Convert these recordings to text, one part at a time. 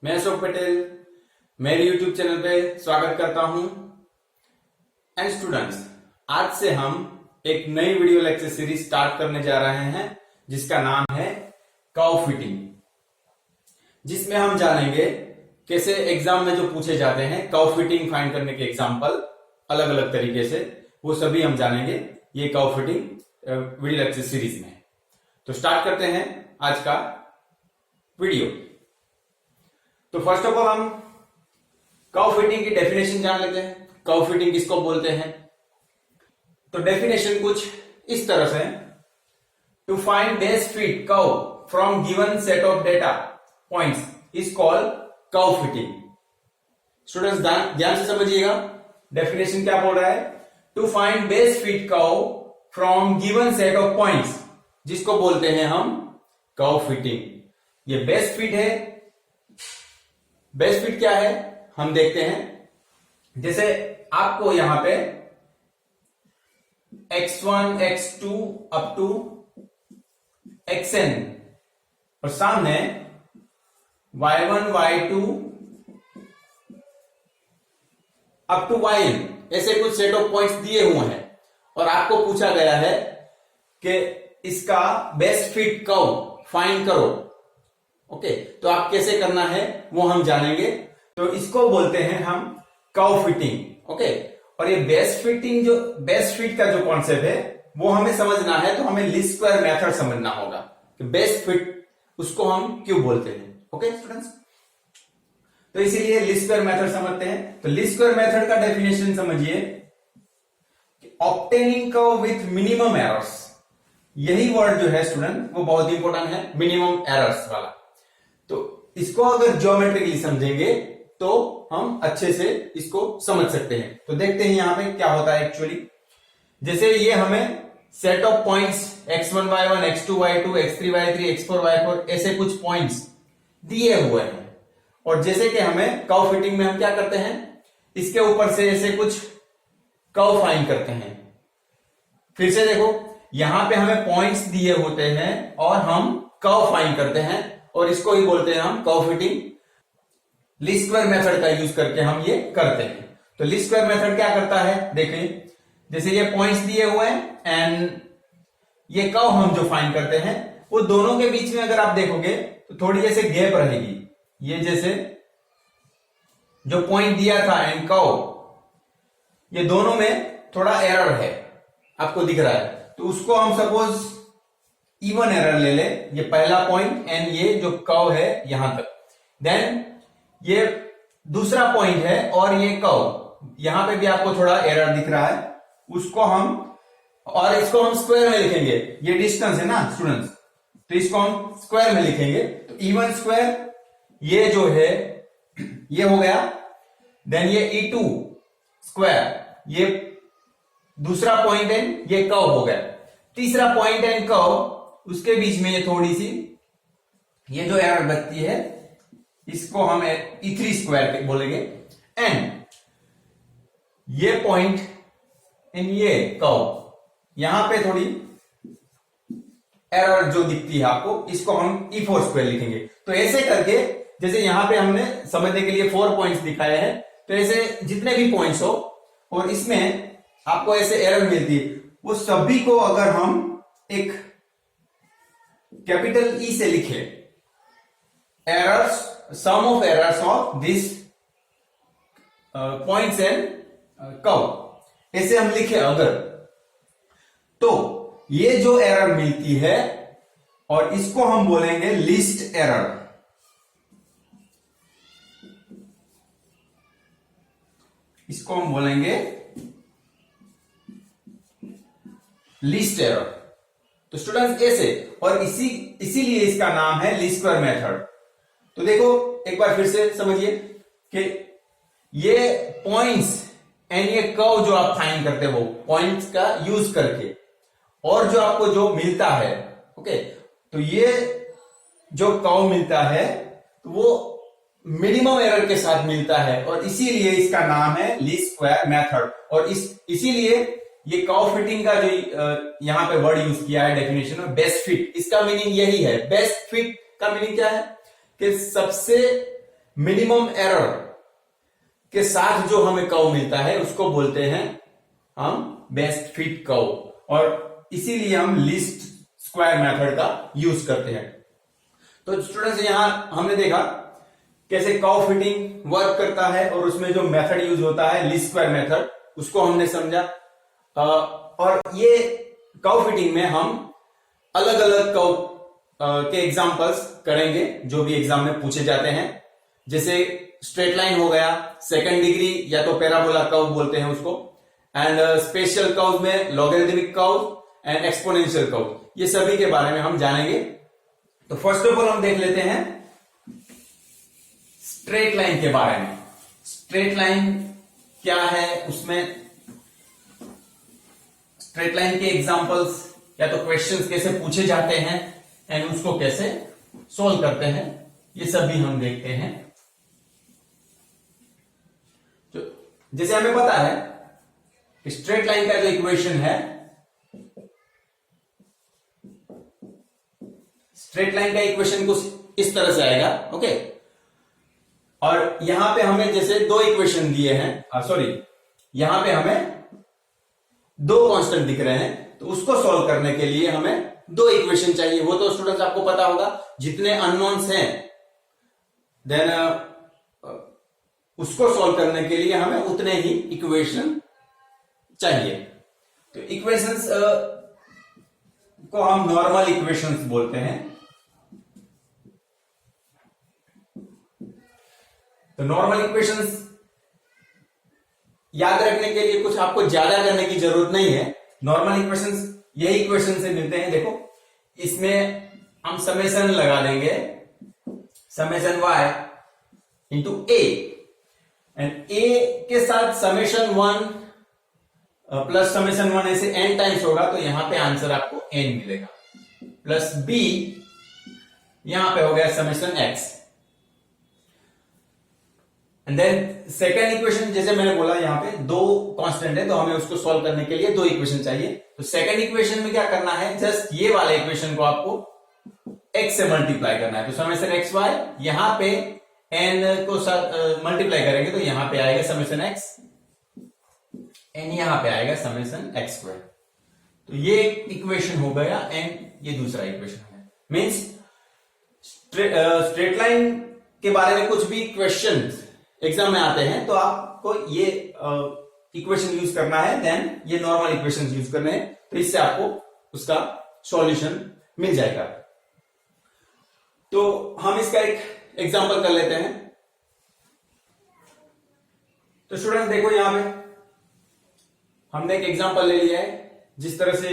मैं अशोक पटेल मेरे YouTube channel पे स्वागत करता हूं। एंड स्टूडेंट्स, आज से हम एक नई वीडियो लेक्चर सीरीज स्टार्ट करने जा रहे हैं जिसका नाम है कर्व फिटिंग, जिसमें हम जानेंगे कैसे एग्जाम में जो पूछे जाते हैं कर्व फिटिंग फाइंड करने के एग्जाम्पल अलग अलग तरीके से, वो सभी हम जानेंगे ये curve fitting video lecture series में। तो स्टार्ट करते हैं आज का वीडियो। तो फर्स्ट ऑफ ऑल हम कर्व फिटिंग की डेफिनेशन जान लेते हैं। कर्व फिटिंग किसको बोलते हैं? तो डेफिनेशन कुछ इस तरह से, to find best fit curve from given set of data points is called curve fitting. Students ध्यान से समझिएगा, डेफिनेशन क्या बोल रहा है? To find best fit curve from given set of points, जिसको बोलते हैं हम कर्व फिटिंग। ये बेस्ट फिट है। बेस्ट फिट क्या है हम देखते हैं। जैसे आपको यहां पे x1 x2 up to xn और सामने y1 y2 up to yn ऐसे कुछ सेट ऑफ पॉइंट्स दिए हुए हैं और आपको पूछा गया है कि इसका बेस्ट फिट कर्व फाइंड करो। ओके, तो आप कैसे करना है वो हम जानेंगे। तो इसको बोलते हैं हम कर्व फिटिंग। ओके, और ये बेस्ट फिट का जो कॉन्सेप्ट है वो हमें समझना है, तो हमें लीस्ट स्क्वायर मेथड समझना होगा कि बेस्ट फिट उसको हम क्यों बोलते हैं। ओके स्टूडेंट्स, तो इसीलिए लीस्ट स्क्वायर मेथड समझते हैं। तो लीस्ट स्क्वायर मेथड का डेफिनेशन समझिए, obtaining curve with minimum errors. यही वर्ड जो है स्टूडेंट वो बहुत इंपॉर्टेंट है, मिनिमम एरर्स वाला। तो इसको अगर ज्योमेट्रिकली समझेंगे तो हम अच्छे से इसको समझ सकते हैं। तो देखते हैं यहां पे क्या होता है एक्चुअली। जैसे ये हमें set of points x1 y1 x2 y2 x3 y3 x4 y4 ऐसे कुछ पॉइंट्स दिए हुए हैं, और जैसे कि हमें कर्व फिटिंग में हम क्या करते हैं, इसके ऊपर से ऐसे कुछ कर्व फाइंड करते हैं। फिर से देखो, यहां पे हमें पॉइंट्स दिए होते हैं और हम कर्व फाइंड करते हैं, और इसको ही बोलते हैं हम curve fitting. Least square method का यूज करके हम ये करते हैं। तो लीस्ट स्क्वायर मेथड क्या करता है, देखिए जैसे ये पॉइंट्स दिए हुए हैं एंड ये कर्व हम जो फाइंड करते हैं, वो दोनों के बीच में अगर आप देखोगे तो थोड़ी जैसे गैप रहेगी। ये जैसे जो पॉइंट दिया था एंड कर्व, ये दोनों में थोड़ा एरर है, आपको दिख रहा है। तो उसको हम सपोज इवन एरर ले ले, ये पहला पॉइंट एंड ये जो कर्व है यहां तक, देन ये दूसरा पॉइंट है और ये कर्व, यहां पे भी आपको थोड़ा एरर दिख रहा है, उसको हम, और इसको हम स्क्वायर में लिखेंगे। ये डिस्टेंस है ना स्टूडेंट्स, तो इसको हम स्क्वायर में लिखेंगे। तो इवन स्क्वायर ये जो है ये हो गया, देन ये E2 स्क्वायर, ये दूसरा पॉइंट एंड ये कर्व हो गया। तीसरा पॉइंट एंड कर्व, उसके बीच में ये थोड़ी सी ये जो एरर बचती है, इसको हम E3 स्क्वायर बोलेंगे। एंड ये पॉइंट एंड ये कर्व, यहां पे थोड़ी एरर जो दिखती है आपको, इसको हम E4 स्क्वायर लिखेंगे। तो ऐसे करके, जैसे यहां पे हमने समझने के लिए 4 पॉइंट्स दिखाए हैं, तो ऐसे जितने भी पॉइंट्स हो और इसमें आपको ऐसे एरर मिलती है, वो सभी को अगर हम एक कैपिटल E से लिखे, errors, sum of errors of this points and curve, ऐसे हम लिखे अगर, तो ये जो एरर मिलती है और इसको हम बोलेंगे लीस्ट एरर। इसको हम बोलेंगे लीस्ट एरर। तो स्टूडेंट्स ऐसे, और इसीलिए इसका नाम है लीस्ट स्क्वायर मेथड। तो देखो एक बार फिर से समझिए कि ये पॉइंट्स एंड ये कर्व जो आप फाइंड करते हो पॉइंट्स का यूज करके, और जो आपको जो मिलता है, ओके, तो ये जो कर्व मिलता है तो वो मिनिमम एरर के साथ मिलता है, और इसीलिए इसका नाम है लीस्ट स्क्वायर मेथड। और इसीलिए ये कर्व फिटिंग का जो यहां पे वर्ड यूज किया है डेफिनेशन में, बेस्ट फिट, इसका मीनिंग यही है। बेस्ट फिट का मीनिंग क्या है कि सबसे मिनिमम एरर के साथ जो हमें कर्व मिलता है उसको बोलते हैं हम बेस्ट फिट कर्व, और इसीलिए हम लीस्ट स्क्वायर मेथड का यूज करते हैं। तो स्टूडेंट्स यहां हमने देखा कैसे कर्व फिटिंग वर्क करता है, और उसमें जो मेथड यूज होता है लीस्ट स्क्वायर मेथड, उसको हमने समझा। और ये कर्व फिटिंग में हम अलग अलग कर्व के एग्जांपल्स करेंगे जो भी एग्जाम में पूछे जाते हैं, जैसे स्ट्रेट लाइन हो गया, सेकंड डिग्री या तो पैराबोला कर्व बोलते हैं उसको, एंड स्पेशल कर्व में logarithmic curve and exponential curve, ये सभी के बारे में हम जानेंगे। तो फर्स्ट ऑफ ऑल हम देख लेते हैं स्ट्रेट लाइन के बारे में। स्ट्रेट लाइन क्या है, उसमें स्ट्रेट लाइन के एग्जांपल्स या तो क्वेश्चंस कैसे पूछे जाते हैं एंड उसको कैसे सॉल्व करते हैं, ये सब भी हम देखते हैं। तो जैसे हमें पता है कि स्ट्रेट लाइन का जो इक्वेशन है, स्ट्रेट लाइन का इक्वेशन कुछ इस तरह से आएगा, ओके। और यहां पे हमें जैसे दो इक्वेशन दिए हैं, सॉरी यहां पे हमें दो कांस्टेंट दिख रहे हैं, तो उसको सॉल्व करने के लिए हमें दो इक्वेशन चाहिए। वो तो स्टूडेंट्स आपको पता होगा, जितने अननोन्स हैं देन उसको सॉल्व करने के लिए हमें उतने ही इक्वेशन चाहिए। तो इक्वेशंस को हम नॉर्मल इक्वेशंस बोलते हैं। तो नॉर्मल इक्वेशंस याद रखने के लिए कुछ आपको ज्यादा करने की जरूरत नहीं है। नॉर्मल इक्वेशंस यही इक्वेशन से मिलते हैं। देखो इसमें हम समेशन लगा देंगे, summation y into a, and a के साथ समेशन 1 प्लस समेशन 1 ऐसे n टाइम्स होगा, तो यहां पे आंसर आपको n मिलेगा, प्लस b यहां पे हो गया summation x। And then second equation, जैसे मैंने बोला यहां पे दो कांस्टेंट है, तो हमें उसको सॉल्व करने के लिए दो इक्वेशन चाहिए। तो सेकेंड इक्वेशन में क्या करना है, जस्ट ये वाले इक्वेशन को आपको x से मल्टीप्लाई करना है। तो समेशन एक्स वाई, यहां पे n को मल्टीप्लाई करेंगे तो यहां पे आएगा समेशन x, एंड यहां पे आएगा समेशन एक्स स्क्वायर। तो ये इक्वेशन हो गया एंड ये दूसरा इक्वेशन है। मींस स्ट्रेट लाइन के बारे में कुछ भी क्वेश्चन एग्जाम में आते हैं तो आपको ये इक्वेशन यूज करना है, देन ये नॉर्मल इक्वेशन यूज करने हैं, तो इससे आपको उसका सॉल्यूशन मिल जाएगा। तो हम इसका एक एग्जांपल कर लेते हैं। तो स्टूडेंट देखो यहां पे हमने एक एग्जांपल ले लिया है, जिस तरह से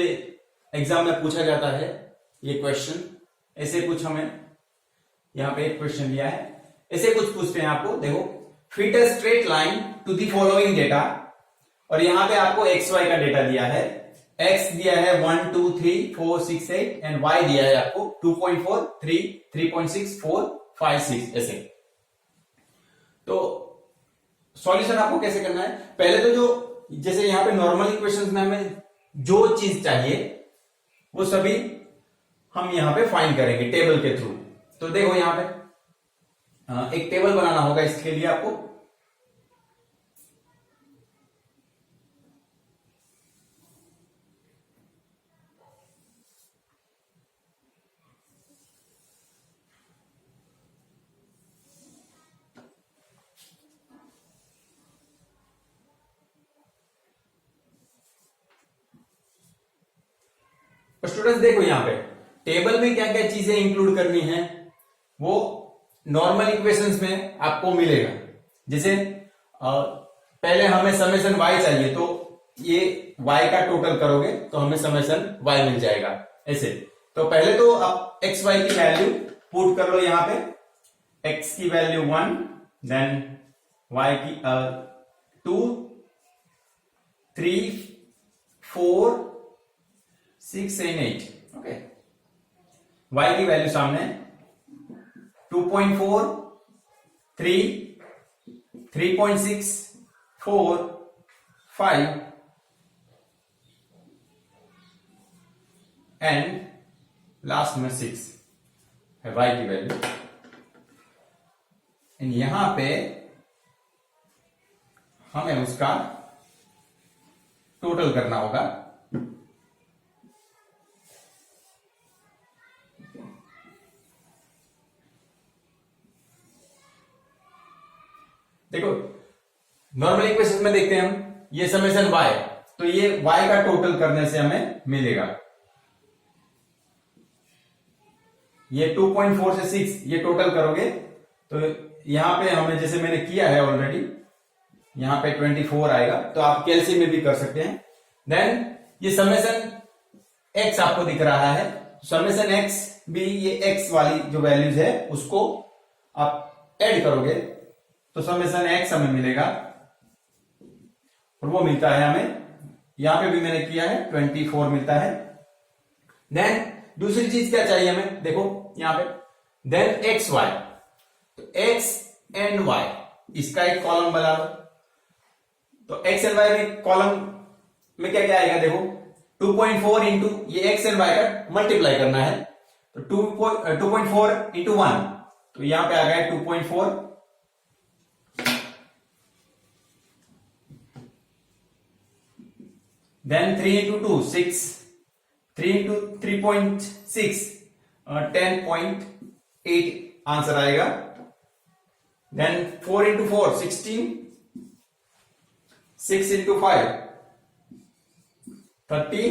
एग्जाम में पूछा जाता है ये क्वेश्चन, ऐसे कुछ हमें यहां पे एक क्वेश्चन लिया है, ऐसे कुछ पूछते हैं आपको। देखो fit a straight line to the following data, और यहां पे आपको एक्स वाई का डेटा दिया है। एक्स दिया है 1 2 3 4 6 8 एंड वाई दिया है आपको 2.4 3 3.6 4 5 6 ऐसे। तो सॉल्यूशन आपको कैसे करना है, पहले तो जो जैसे यहां पे नॉर्मल इक्वेशंस में हमें जो चीज चाहिए वो सभी हम यहां पे फाइंड करेंगे टेबल के थ्रू। तो देखो यहां पे एक टेबल बनाना होगा इसके लिए आपको। स्टूडेंट्स देखो यहां पे टेबल में क्या क्या चीजें इंक्लूड करनी है वो नॉर्मल इक्वेशंस में आपको मिलेगा। जैसे पहले हमें समेशन y चाहिए, तो ये y का टोटल करोगे तो हमें समेशन y मिल जाएगा ऐसे। तो पहले तो आप x y की वैल्यू पुट कर लो यहां पे, x की वैल्यू 1, देन y की 2 3 4 6 एंड 8, ओके। y की वैल्यू सामने 2.4 3 3.6 4 5 एंड लास्ट में 6 है y की वैल्यू। यहां पे हमें उसका टोटल करना होगा। देखो नॉर्मल इक्वेशन में देखते हैं हम, ये समेशन y, तो ये y का टोटल करने से हमें मिलेगा ये 2.4 से 6, ये टोटल करोगे तो यहां पे हमें, जैसे मैंने किया है ऑलरेडी, यहां पे 24 आएगा, तो आप कैलसी में भी कर सकते हैं। देन ये समेशन x आपको दिख रहा है, समेशन x भी ये x वाली जो वैल्यूज है उसको आप ऐड करोगे तो समेशन x हमें मिलेगा, और वो मिलता है हमें, यहां पे भी मैंने किया है 24 मिलता है। देन दूसरी चीज क्या चाहिए हमें, देखो यहां पे, देन एक्स वाई, तो एक्स एंड वाई इसका एक कॉलम बना लो, तो एक्स एंड वाई में कॉलम में क्या क्या आएगा, देखो 2.4 इंटू ये एक्स एंड वाई का मल्टीप्लाई करना है, तो 2.4 इंटू 1, तो यहां पे आ गया 2.4, देन 3 इंटू 2 6, 3 इंटू 3.6 10.8 आंसर आएगा। देन 4 इंटू 4 16, 6 इंटू 5 30,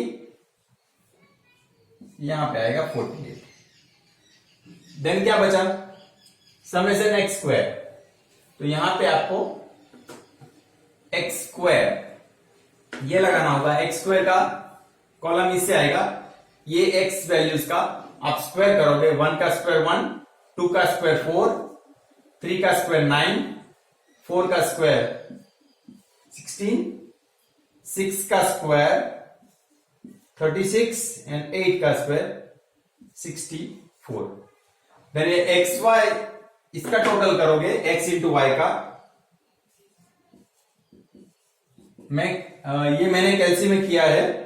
यहां पे आएगा 48। देन क्या बचा, समेशन एक्स स्क्वायर, तो यहां पे आपको एक्स स्क्वायर ये लगाना होगा, एक्स स्क्वायर का कॉलम इससे आएगा, ये एक्स वैल्यूज का आप स्क्वायर करोगे, 1 का स्क्वायर 1, 2 का स्क्वायर 4, 3 का स्क्वायर 9, 4 का स्क्वायर 16, 6 का स्क्वायर 36 एंड 8 का स्क्वायर 64। देन ये एक्स वाई इसका टोटल करोगे, एक्स इंटू वाई का, ये मैंने कैलसी में किया है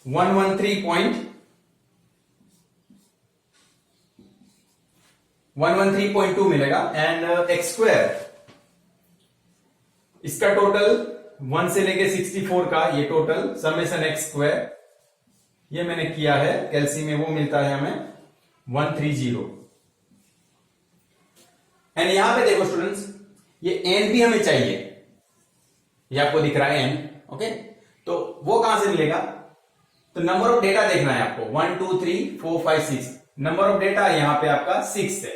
113.2 मिलेगा, एंड एक्स स्क्वायर इसका टोटल 1 से लेके 64 का ये टोटल समेशन एक्स स्क्वायर, ये मैंने किया है कैलसी में, वो मिलता है हमें 130। एंड यहां पे देखो स्टूडेंट्स, ये एन भी हमें चाहिए, ये आपको दिख रहा है एन, ओके, तो वो कहां से मिलेगा, तो नंबर ऑफ डेटा देखना है आपको, 1 2 3 4 5 6, नंबर ऑफ डेटा यहां पे आपका 6 है,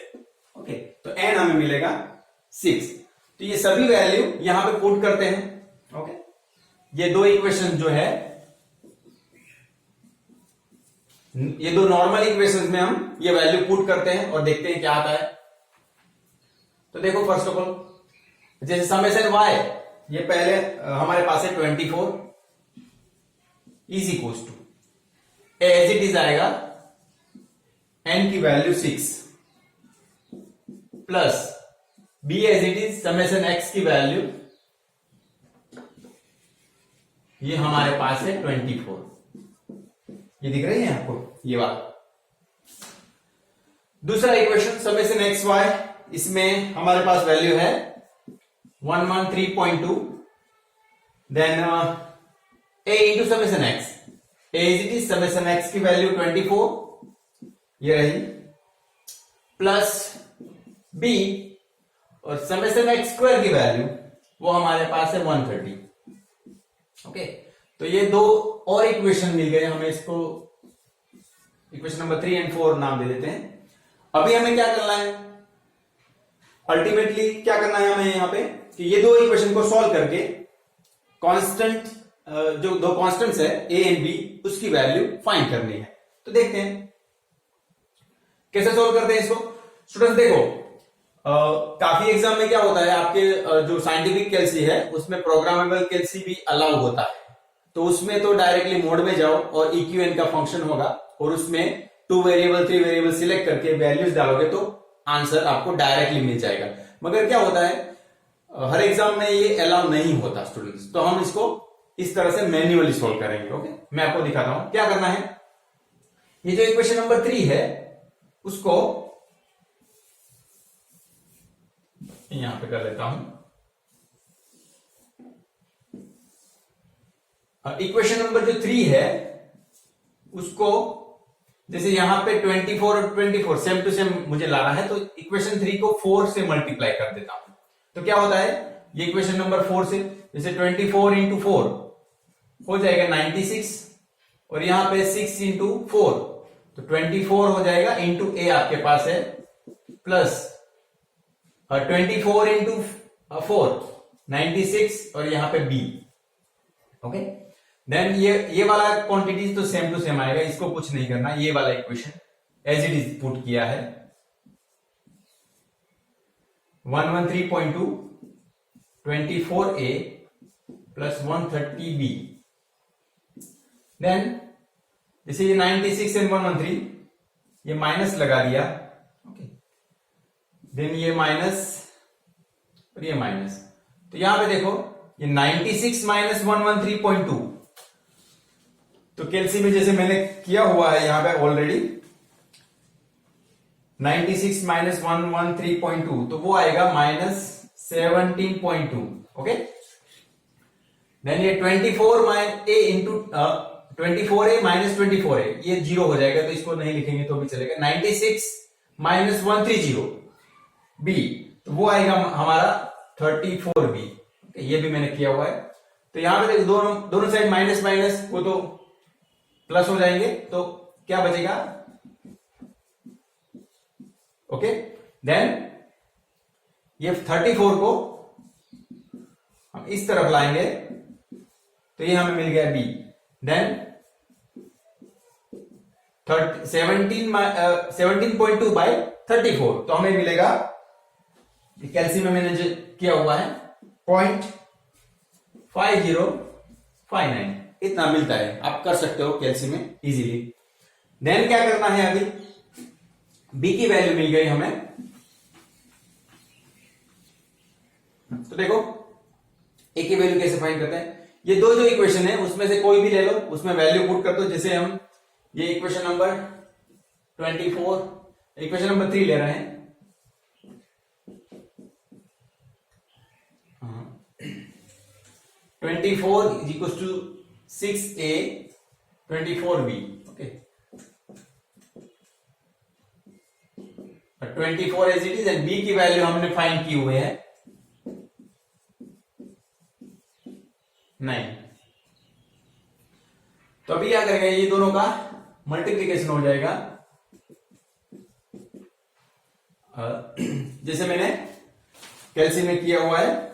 ओके, तो एन हमें मिलेगा 6, तो ये सभी वैल्यू यहां पे पुट करते हैं, ओके, ये दो इक्वेशन जो है, ये दो नॉर्मल इक्वेशंस में हम ये वैल्यू पुट करते हैं और देखते हैं क्या आता है। तो देखो फर्स्ट ऑफ ऑल, जैसे समेशन वाई, ये पहले हमारे पास है 24 is equal to, as it is आएगा एन की value 6 plus b as it is summation x की वैल्यू, ये हमारे पास है 24, ये दिख रही है आपको ये बात। दूसरा इक्वेशन समेशन एक्स वाई, इसमें हमारे पास वैल्यू है 113.2, then a into summation x, as it is summation x की वैल्यू 24, ये रही, प्लस बी और समेशन एक्स स्क्वायर की वैल्यू वो हमारे पास है 130, ओके, तो ये दो और इक्वेशन मिल गए हमें, इसको इक्वेशन नंबर 3 एंड 4 नाम दे देते हैं। अभी हमें क्या करना है, अल्टीमेटली क्या करना है हमें यहां पे, कि ये दो इक्वेशन को सॉल्व करके कांस्टेंट, जो दो कांस्टेंट्स है ए एंड बी, उसकी वैल्यू फाइंड करनी है। तो देखते हैं कैसे सॉल्व करते हैं इसको। स्टूडेंट्स देखो, काफी एग्जाम में क्या होता है, आपके जो साइंटिफिक कैलसी है उसमें प्रोग्रामेबल कैलसी भी अलाउ होता है, तो उसमें तो डायरेक्टली मोड में जाओ और इक्यूएन का फंक्शन होगा और उसमें 2 वेरिएबल 3 वेरिएबल सिलेक्ट करके वैल्यूज डालोगे तो आंसर आपको डायरेक्टली मिल जाएगा। मगर क्या होता है, हर एग्जाम में ये अलाउ नहीं होता स्टूडेंट्स, तो हम इसको इस तरह से मैन्युअली सोल्व करेंगे, ओके। मैं आपको दिखाता हूं क्या करना है। ये जो इक्वेशन नंबर 3 है उसको यहां पे कर लेता हूं। इक्वेशन नंबर जो 3 है उसको, जैसे यहां पे 24 और 24 सेम टू सेम मुझे लाना है, तो इक्वेशन 3 को 4 से मल्टीप्लाई कर देता हूं। तो क्या होता है ये इक्वेशन नंबर 4 से, जैसे 24 इंटू 4 हो जाएगा 96, और यहां पे 6 इंटू 4 तो 24 हो जाएगा, इंटू ए आपके पास है, प्लस 24 इंटू 4 96, और यहां पे बी। ओके, देन ये वाला क्वांटिटीज तो सेम टू सेम आएगा, इसको कुछ नहीं करना, ये वाला equation as it is put किया है। 113.2 24a प्लस 130b, देन जैसे ये 96 एंड 113 ये माइनस लगा दिया, ओके, देन ये माइनस और ये माइनस, तो यहां पे देखो ये 96 माइनस 113.2, तो कैलसी में जैसे मैंने किया हुआ है यहां पे ऑलरेडी 96 माइनस 113.2, तो वो आएगा माइनस 17.2। ओके, देन ये 24a into 24a minus 24a, ये जीरो हो जाएगा, तो इसको नहीं लिखेंगे तो भी चलेगा। 96 माइनस 130b, तो वो आएगा हमारा 34b। ये भी मैंने किया हुआ है। तो यहां पे दोनों साइड माइनस माइनस वो तो प्लस हो जाएंगे, तो क्या बचेगा, ओके, देन ये 34 को हम इस तरफ लाएंगे, तो ये हमें मिल गया b, देन 17.2 बाई 34, तो हमें मिलेगा, कैल्सी में मैंने जो किया हुआ है 0.5059, इतना मिलता है। आप कर सकते हो कैल्सी में इजीली। देन क्या करना है, अभी बी की वैल्यू मिल गई हमें, तो देखो ए की वैल्यू कैसे फाइंड करते हैं। ये दो जो इक्वेशन है उसमें से कोई भी ले लो, उसमें वैल्यू पुट कर दो। जैसे हम ये इक्वेशन नंबर 24 इक्वेशन नंबर 3 ले रहे हैं, 24 is equals to 6a 24b, okay, 24 as it is, and b की वैल्यू हमने फाइंड की हुए है 9। तो अभी क्या करेंगे, ये दोनों का मल्टीप्लीकेशन हो जाएगा। जैसे मैंने कैल्सी में किया हुआ है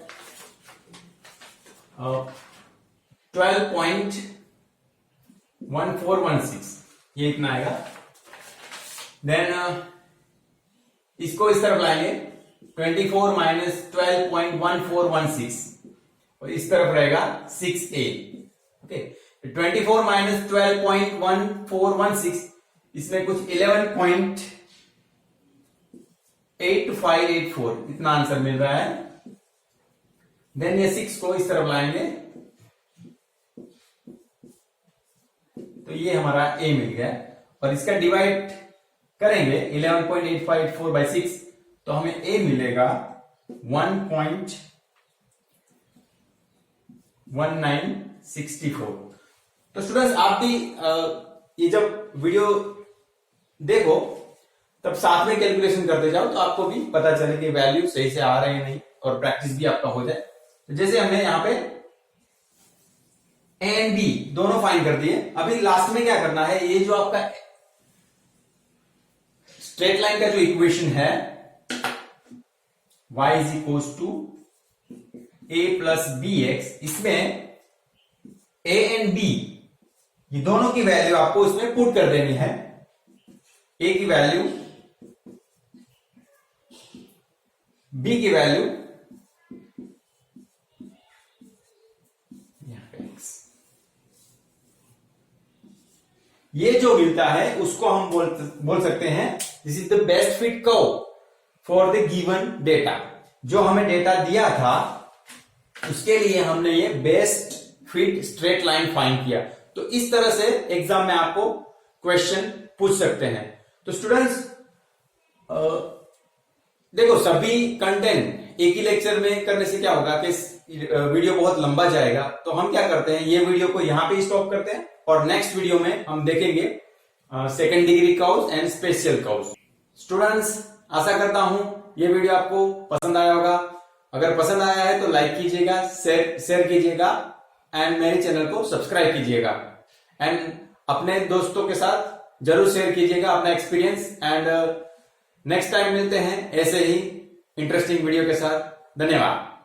12.1416, ये इतना आएगा। देन इसको इस तरफ लाएंगे 24 माइनस 12.1416, और इस तरफ रहेगा 6a, ओके। 24 माइनस 12.1416, इसमें कुछ 11.8584 इतना आंसर मिल रहा है। देन ये 6 को इस तरफ लाएंगे, तो ये हमारा a मिल गया, और इसका डिवाइड करेंगे 11.8584 बाई 6, तो हमें a मिलेगा 1.1964। तो स्टूडेंट्स आप भी ये जब वीडियो देखो तब साथ में कैलकुलेशन करते जाओ, तो आपको भी पता चले कि वैल्यू सही से आ रहे हैं नहीं, और प्रैक्टिस भी आपका हो जाए। तो जैसे हमने यहां पे ए एंड बी दोनों फाइंड कर दिए, अभी लास्ट में क्या करना है, ये जो आपका स्ट्रेट लाइन का जो इक्वेशन है y is equals to a plus b x, इसमें a एंड b ये दोनों की वैल्यू आपको इसमें पुट कर देनी है। a की वैल्यू, b की वैल्यू, ये जो मिलता है उसको हम बोल सकते हैं this is the best fit curve for the given data. जो हमें डेटा दिया था उसके लिए हमने ये best fit straight line find किया। तो इस तरह से एग्जाम में आपको क्वेश्चन पूछ सकते हैं। तो स्टूडेंट्स देखो, सभी कंटेंट एक ही लेक्चर में करने से क्या होगा कि वीडियो बहुत लंबा जाएगा, तो हम क्या करते हैं, ये वीडियो को यहाँ पे स्टॉप करते हैं और नेक्स्ट वीडियो में हम देखेंगे second degree cause and special cause. Students, आशा करता हूं ये वीडियो आपको पसंद आया होगा। अगर पसंद आया है तो लाइक कीजिएगा, शेयर कीजिएगा एंड मेरे चैनल को सब्सक्राइब कीजिएगा एंड अपने दोस्तों के साथ जरूर शेयर कीजिएगा अपना एक्सपीरियंस। एंड नेक्स्ट टाइम मिलते हैं ऐसे ही इंटरेस्टिंग वीडियो के साथ। धन्यवाद।